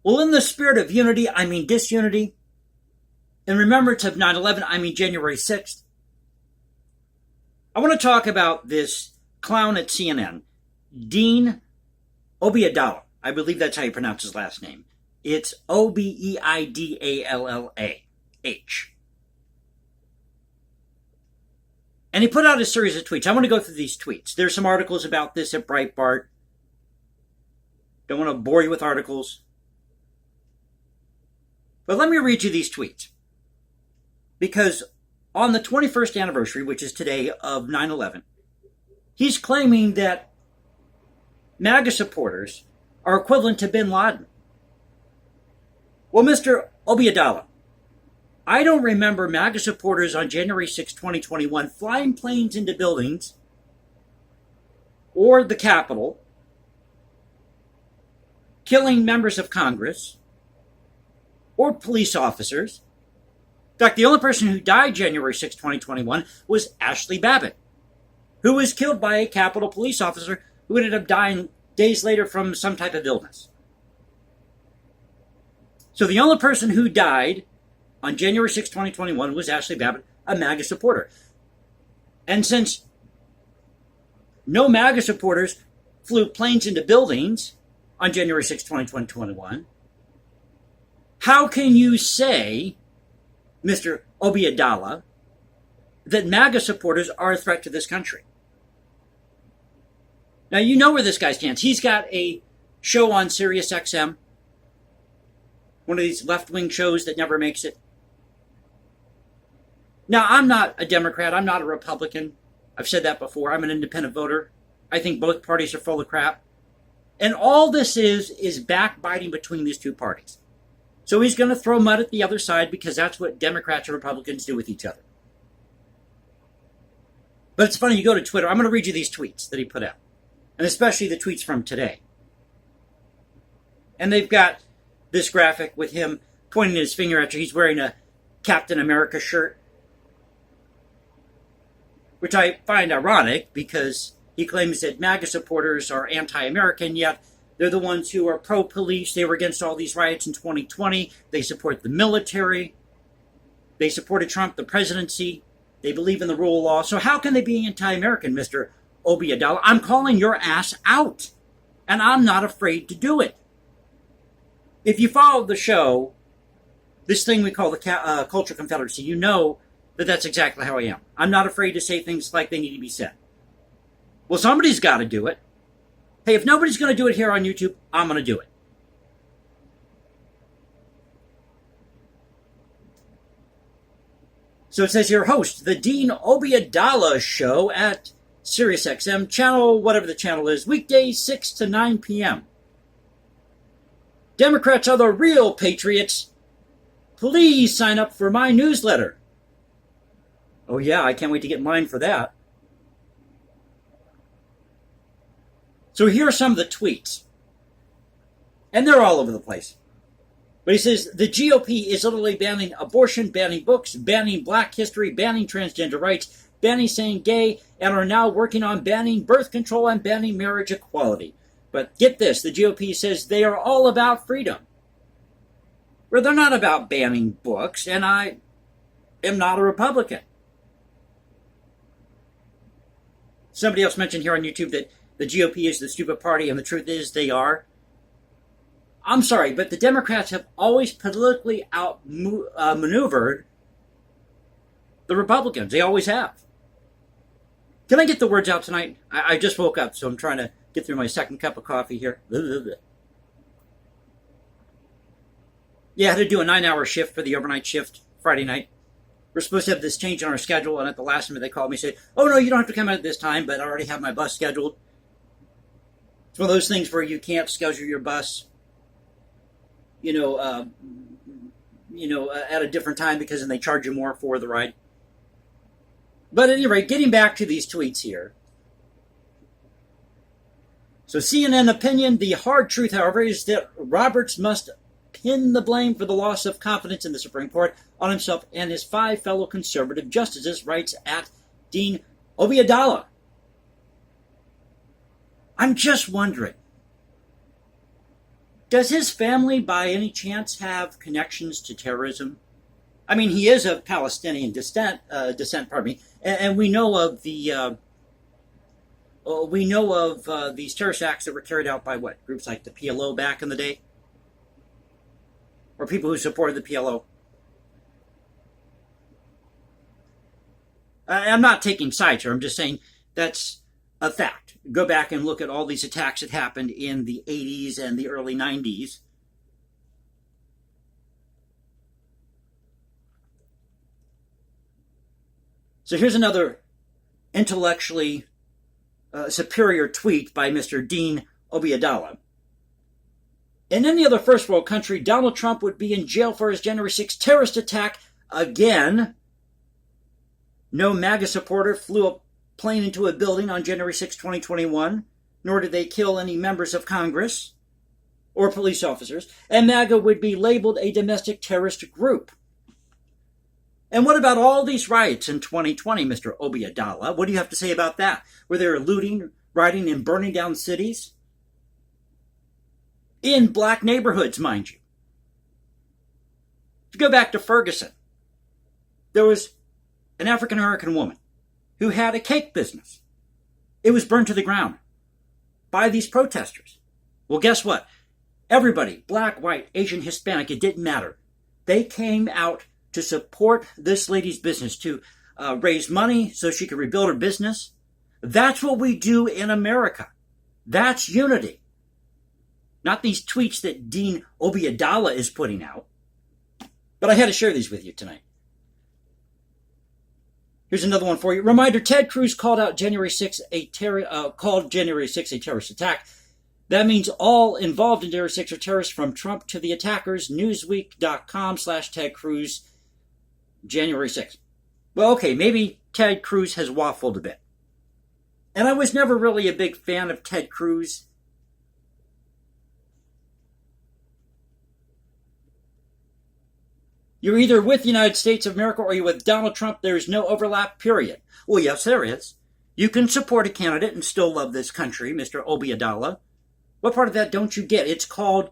Well, in the spirit of unity, I mean disunity. In remembrance of 9/11, I mean January 6th. I want to talk about this clown at CNN, Dean Obiedallah. I believe that's how you pronounce his last name. It's Obiedallah. And he put out a series of tweets. I want to go through these tweets. There's some articles about this at Breitbart. Don't want to bore you with articles. But let me read you these tweets. Because on the 21st anniversary, which is today, of 9/11, he's claiming that MAGA supporters are equivalent to bin Laden. Well, Mr. Obiedallah, I don't remember MAGA supporters on January 6, 2021 flying planes into buildings or the Capitol, killing members of Congress or police officers. In fact, the only person who died January 6, 2021 was Ashley Babbitt, who was killed by a Capitol police officer who ended up dying days later from some type of illness. So the only person who died on January 6, 2021 was Ashley Babbitt, a MAGA supporter. And since no MAGA supporters flew planes into buildings on January 6, 2021, how can you say, Mr. Obiedallah, that MAGA supporters are a threat to this country? Now, you know where this guy stands. He's got a show on Sirius XM, one of these left-wing shows that never makes it. Now, I'm not a Democrat. I'm not a Republican. I've said that before. I'm an independent voter. I think both parties are full of crap. And all this is backbiting between these two parties. So he's going to throw mud at the other side because that's what Democrats and Republicans do with each other. But it's funny, you go to Twitter. I'm going to read you these tweets that he put out. And especially the tweets from today. And they've got this graphic with him pointing his finger at you. He's wearing a Captain America shirt, which I find ironic because he claims that MAGA supporters are anti-American, yet they're the ones who are pro-police. They were against all these riots in 2020. They support the military. They supported Trump, the presidency. They believe in the rule of law. So how can they be anti-American, Mr. Obiedallah? I'm calling your ass out, and I'm not afraid to do it. If you follow the show, this thing we call the Culture Confederacy, you know that that's exactly how I am. I'm not afraid to say things like they need to be said. Well, somebody's got to do it. Hey, if nobody's going to do it here on YouTube, I'm going to do it. So it says here, host the Dean Obiedallah show at SiriusXM channel, whatever the channel is, weekdays 6 to 9 p.m. Democrats are the real patriots. Please sign up for my newsletter. Oh yeah, I can't wait to get mine for that. So here are some of the tweets. And they're all over the place. But he says, the GOP is literally banning abortion, banning books, banning black history, banning transgender rights, banning saying gay, and are now working on banning birth control and banning marriage equality. But get this, the GOP says they are all about freedom. Well, they're not about banning books, and I am not a Republican. Somebody else mentioned here on YouTube that the GOP is the stupid party, and the truth is they are. I'm sorry, but the Democrats have always politically outmaneuvered the Republicans. They always have. Can I get the words out tonight? I just woke up, so I'm trying to get through my second cup of coffee here. Yeah, I had to do a 9-hour shift for the overnight shift Friday night. We're supposed to have this change on our schedule, and at the last minute they called me and said, oh, no, you don't have to come out at this time, but I already have my bus scheduled. It's one of those things where you can't schedule your bus, at a different time because then they charge you more for the ride. But at any rate, getting back to these tweets here. So CNN opinion, the hard truth, however, is that Roberts must pin the blame for the loss of confidence in the Supreme Court on himself and his 5 fellow conservative justices, writes at Dean Obiedallah. I'm just wondering, Does his family, by any chance, have connections to terrorism? I mean, he is of Palestinian descent. Pardon me, and we know of these terrorist acts that were carried out by what groups like the PLO back in the day, or people who supported the PLO. I'm not taking sides here. I'm just saying that's a fact. Go back and look at all these attacks that happened in the 80s and the early 90s. So here's another intellectually superior tweet by Mr. Dean Obiedallah. In any other first world country, Donald Trump would be in jail for his January 6th terrorist attack again. No MAGA supporter flew a plane into a building on January 6, 2021, nor did they kill any members of Congress or police officers, and MAGA would be labeled a domestic terrorist group. And what about all these riots in 2020, Mr. Obiedallah? What do you have to say about that? Where they were looting, rioting, and burning down cities? In black neighborhoods, mind you. To go back to Ferguson, there was an African-American woman who had a cake business. It was burned to the ground by these protesters. Well, guess what? Everybody, black, white, Asian, Hispanic, it didn't matter. They came out to support this lady's business, to raise money so she could rebuild her business. That's what we do in America. That's unity. Not these tweets that Dean Obiedallah is putting out. But I had to share these with you tonight. Here's another one for you. Reminder, Ted Cruz called January 6th a terrorist attack. That means all involved in January 6th are terrorists, from Trump to the attackers. Newsweek.com/Ted Cruz, January 6th. Well, okay, maybe Ted Cruz has waffled a bit. And I was never really a big fan of Ted Cruz. You're either with the United States of America or you're with Donald Trump. There is no overlap, period. Well, yes, there is. You can support a candidate and still love this country, Mr. Obiedallah. What part of that don't you get? It's called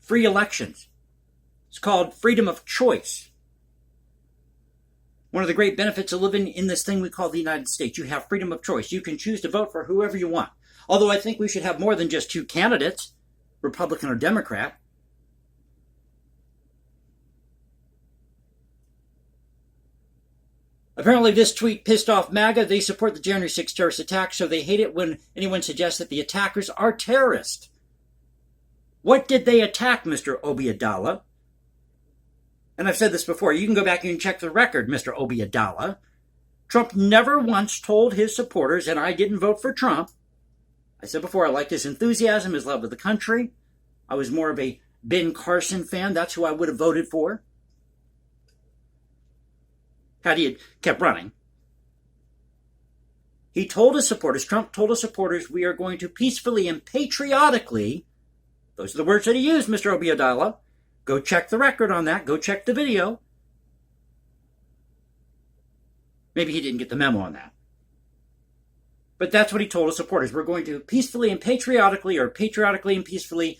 free elections. It's called freedom of choice. One of the great benefits of living in this thing we call the United States, you have freedom of choice. You can choose to vote for whoever you want. Although I think we should have more than just two candidates, Republican or Democrat. Apparently this tweet pissed off MAGA. They support the January 6th terrorist attack, so they hate it when anyone suggests that the attackers are terrorists. What did they attack, Mr. Obiedallah? And I've said this before. You can go back and check the record, Mr. Obiedallah. Trump never once told his supporters, and I didn't vote for Trump. I said before, I liked his enthusiasm, his love of the country. I was more of a Ben Carson fan. That's who I would have voted for had he kept running. He told his supporters, Trump told his supporters, we are going to peacefully and patriotically, those are the words that he used, Mr. Obiedallah. Go check the record on that. Go check the video. Maybe he didn't get the memo on that. But that's what he told his supporters. We're going to peacefully and patriotically, or patriotically and peacefully,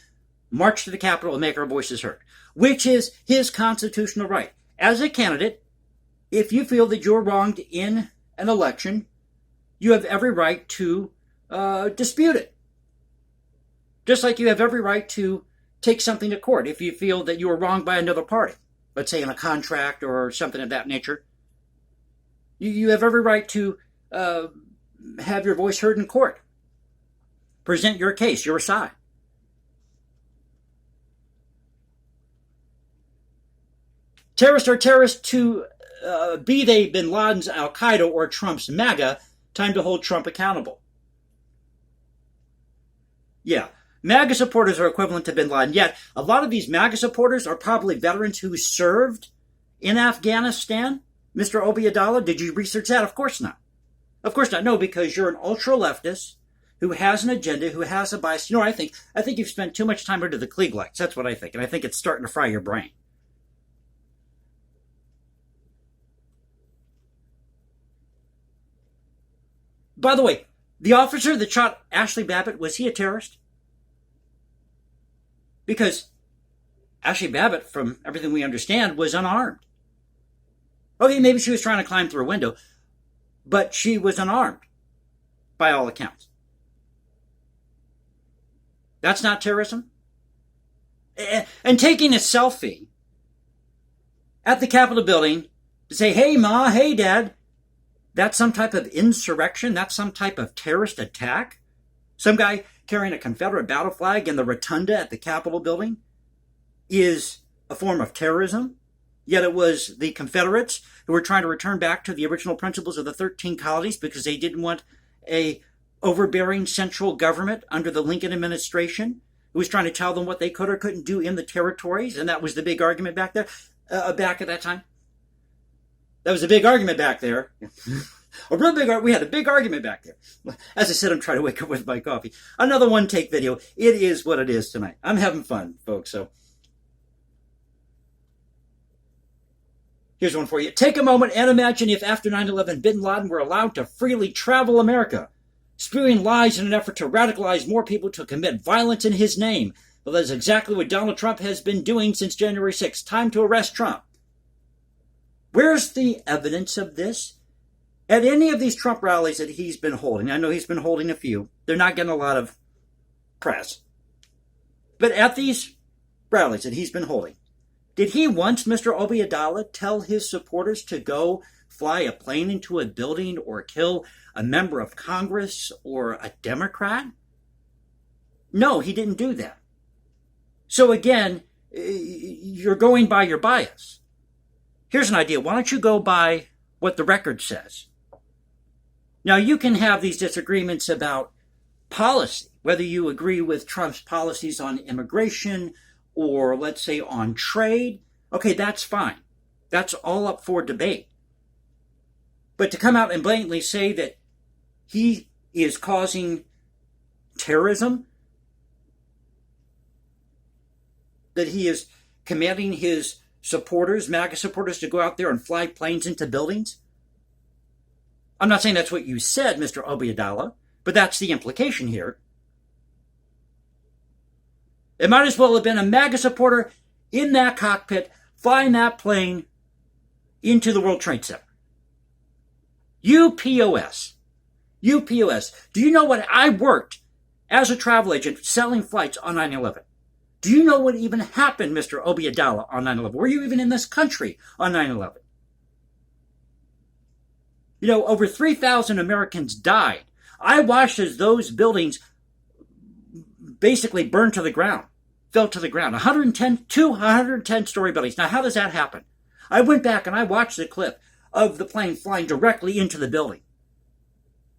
march to the Capitol and make our voices heard, which is his constitutional right. As a candidate, if you feel that you're wronged in an election, you have every right to dispute it. Just like you have every right to take something to court if you feel that you were wronged by another party, let's say in a contract or something of that nature. You have every right to have your voice heard in court. Present your case, your side. Terrorists are terrorists to be they bin Laden's Al-Qaeda or Trump's MAGA. Time to hold Trump accountable. Yeah, MAGA supporters are equivalent to bin Laden. Yet, a lot of these MAGA supporters are probably veterans who served in Afghanistan. Mr. Obiedallah, did you research that? Of course not. Of course not. No, because you're an ultra-leftist who has an agenda, who has a bias. You know what I think? I think you've spent too much time under the Klieg lights. That's what I think. And I think it's starting to fry your brain. By the way, the officer that shot Ashley Babbitt, was he a terrorist? Because Ashley Babbitt, from everything we understand, was unarmed. Okay, maybe she was trying to climb through a window, but she was unarmed, by all accounts. That's not terrorism? And taking a selfie at the Capitol building to say, hey, Ma, hey, Dad, that's some type of insurrection? That's some type of terrorist attack? Some guy carrying a Confederate battle flag in the rotunda at the Capitol building is a form of terrorism? Yet it was the Confederates who were trying to return back to the original principles of the 13 colonies because they didn't want a overbearing central government under the Lincoln administration who was trying to tell them what they could or couldn't do in the territories. And that was the big argument back there, back at that time. That was a big argument back there. We had a big argument back there. As I said, I'm trying to wake up with my coffee. Another one take video. It is what it is tonight. I'm having fun, folks. So here's one for you. Take a moment and imagine if after 9/11, bin Laden were allowed to freely travel America, spewing lies in an effort to radicalize more people to commit violence in his name. Well, that's exactly what Donald Trump has been doing since January 6th. Time to arrest Trump. Where's the evidence of this? At any of these Trump rallies that he's been holding, I know he's been holding a few. They're not getting a lot of press. But at these rallies that he's been holding, did he once, Mr. Obiedallah, tell his supporters to go fly a plane into a building or kill a member of Congress or a Democrat? No, he didn't do that. So again, you're going by your bias. Here's an idea. Why don't you go by what the record says? Now, you can have these disagreements about policy, whether you agree with Trump's policies on immigration or, let's say, on trade. Okay, that's fine. That's all up for debate. But to come out and blatantly say that he is causing terrorism, that he is commanding his supporters, MAGA supporters, to go out there and fly planes into buildings? I'm not saying that's what you said, Mr. Obiedallah, but that's the implication here. It might as well have been a MAGA supporter in that cockpit flying that plane into the World Trade Center. UPOS. UPOS. Do you know what? I worked as a travel agent selling flights on 9/11. Do you know what even happened, Mr. Obiedallah, on 9/11? Were you even in this country on 9/11? You know, over 3,000 Americans died. I watched as those buildings basically burned to the ground, fell to the ground. 110-story buildings. Now, how does that happen? I went back and I watched the clip of the plane flying directly into the building.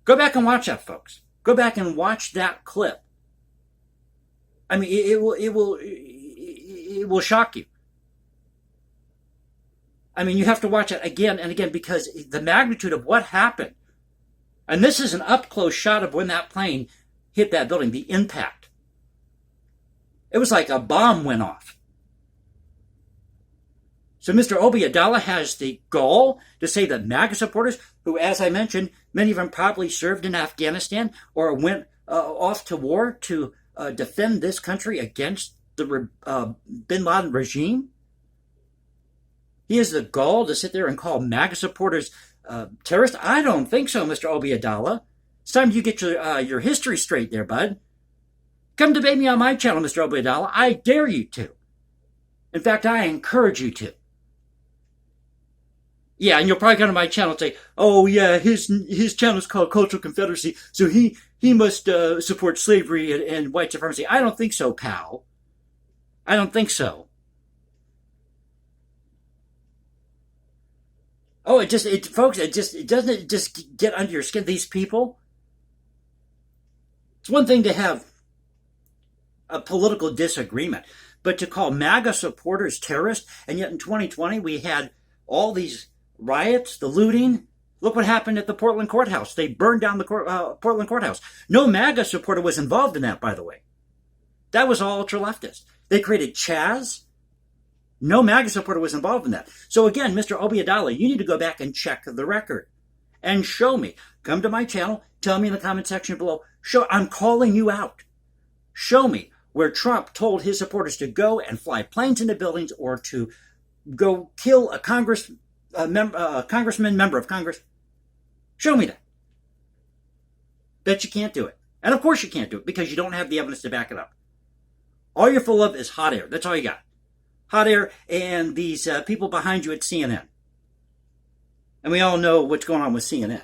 Go back and watch that, folks. Go back and watch that clip. I mean, it will shock you. I mean, you have to watch it again and again because the magnitude of what happened. And this is an up-close shot of when that plane hit that building, the impact. It was like a bomb went off. So Mr. Obiedallah has the gall to say that MAGA supporters, who, as I mentioned, many of them probably served in Afghanistan or went off to war to defend this country against the bin Laden regime. He has the gall to sit there and call MAGA supporters terrorists? I don't think so, Mr. Obiedallah. It's time you get your history straight there, bud. Come debate me on my channel, Mr. Obiedallah. I dare you to. In fact, I encourage you to. Yeah, and you'll probably come to my channel and say, oh, yeah, his channel is called Cultural Confederacy, so he must support slavery and white supremacy. I don't think so, pal. I don't think so. Oh, it doesn't just get under your skin. These people. It's one thing to have a political disagreement, but to call MAGA supporters terrorists, and yet in 2020 we had all these riots, the looting. Look what happened at the Portland courthouse. They burned down the Portland courthouse. No MAGA supporter was involved in that, by the way. That was all ultra-leftist. They created Chaz. No MAGA supporter was involved in that. So again, Mr. Obiedallah, you need to go back and check the record and show me. Come to my channel. Tell me in the comment section below. I'm calling you out. Show me where Trump told his supporters to go and fly planes into buildings or to go kill a congressman, member of Congress? Show me that. Bet you can't do it. And of course you can't do it because you don't have the evidence to back it up. All you're full of is hot air. That's all you got. Hot air and these people behind you at CNN. And we all know what's going on with CNN.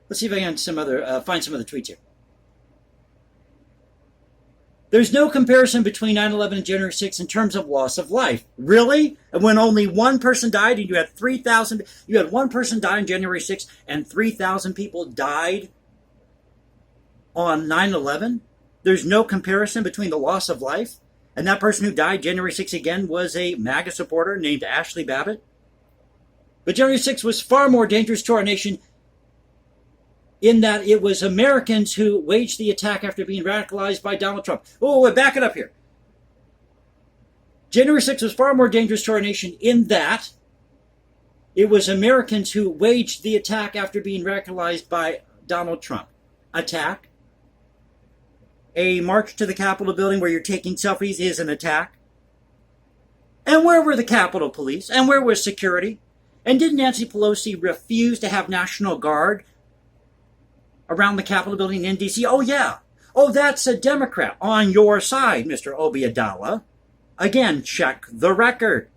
Let's see if I can find some other tweets here. There's no comparison between 9/11 and January 6th in terms of loss of life. Really? And when only one person died and you had 3,000, you had one person die on January 6th and 3,000 people died on 9/11? There's no comparison between the loss of life? And that person who died January 6th again was a MAGA supporter named Ashley Babbitt? But January 6th was far more dangerous to our nation in that it was Americans who waged the attack after being radicalized by Donald Trump. Oh, back it up here. January 6th was far more dangerous to our nation in that it was Americans who waged the attack after being radicalized by Donald Trump. Attack? A march to the Capitol building where you're taking selfies is an attack? And where were the Capitol Police? And where was security? And did Nancy Pelosi refuse to have National Guard around the Capitol building in D.C.? Oh, yeah. Oh, that's a Democrat on your side, Mr. Obiedallah. Again, check the record.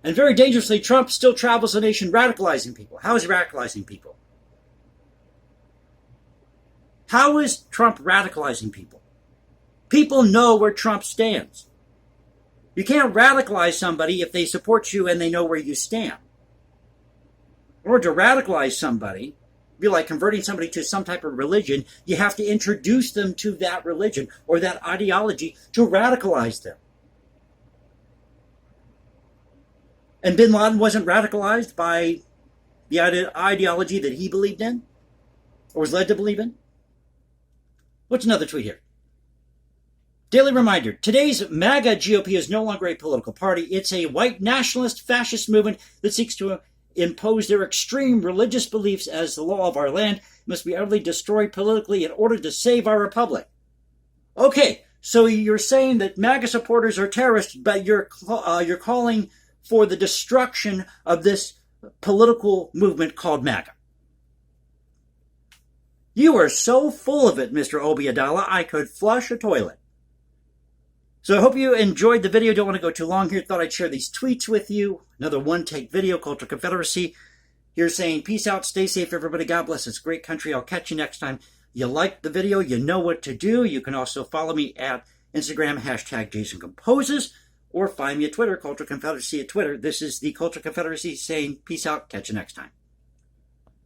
And very dangerously, Trump still travels the nation radicalizing people. How is he radicalizing people? How is Trump radicalizing people? People know where Trump stands. You can't radicalize somebody if they support you and they know where you stand. In order to radicalize somebody, be like converting somebody to some type of religion, you have to introduce them to that religion or that ideology to radicalize them. And bin Laden wasn't radicalized by the ideology that he believed in or was led to believe in. What's another tweet here? Daily reminder, today's MAGA GOP is no longer a political party. It's a white nationalist fascist movement that seeks to impose their extreme religious beliefs as the law of our land. It must be utterly destroyed politically in order to save our republic. Okay, so you're saying that MAGA supporters are terrorists, but you're calling for the destruction of this political movement called MAGA. You are so full of it, Mr. Obiedallah, I could flush a toilet. So I hope you enjoyed the video. Don't want to go too long here. Thought I'd share these tweets with you. Another one-take video, Culture Confederacy. Here saying, peace out, stay safe, everybody. God bless this great country. I'll catch you next time. You liked the video, you know what to do. You can also follow me at Instagram, #JasonComposes, or find me at Twitter, Culture Confederacy at Twitter. This is the Culture Confederacy saying, peace out, catch you next time.